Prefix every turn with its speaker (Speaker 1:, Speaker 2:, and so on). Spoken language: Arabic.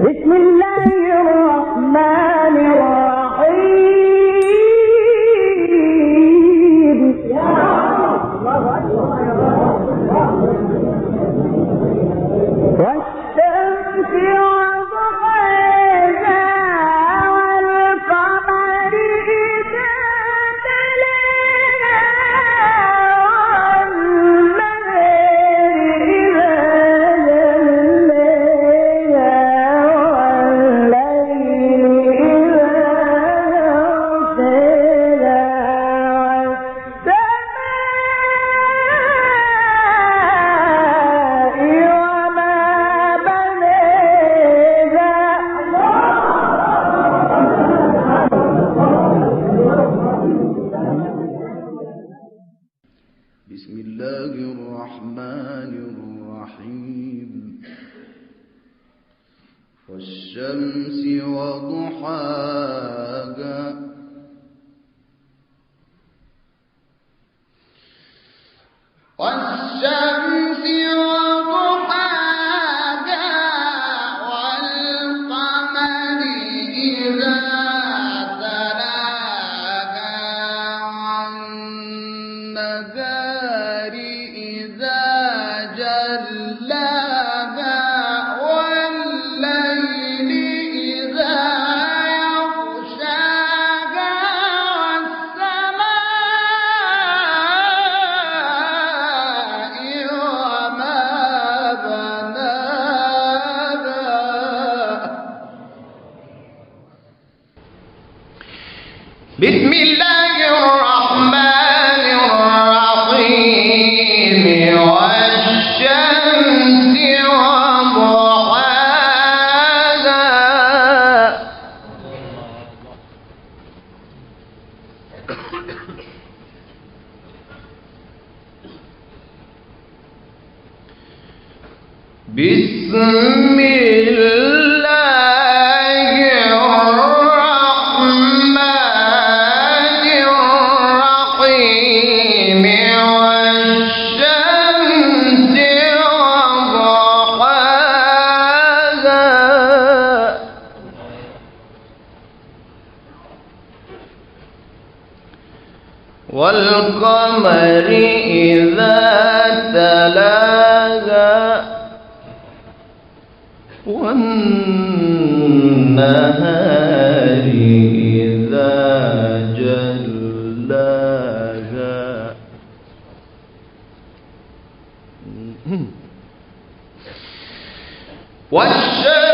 Speaker 1: بسم الله الرحمن الرحيم والشمس وضحاها والقمر إذا تلاها والنهار إذا
Speaker 2: بسم الله الرحمن الرحيم والشمس وضحاها والشمس وضحاها والقمر إذا تلاها والنهار إذا جلاها والليل إذا يغشاها والسماء وما بناها. بسم الله الرحمن الرحيم والشمس وضحاها بسم الله الرحمن الرحيم والشمس وضحاها والقمر إذا تلاها والنهار إذا جلاها والشمس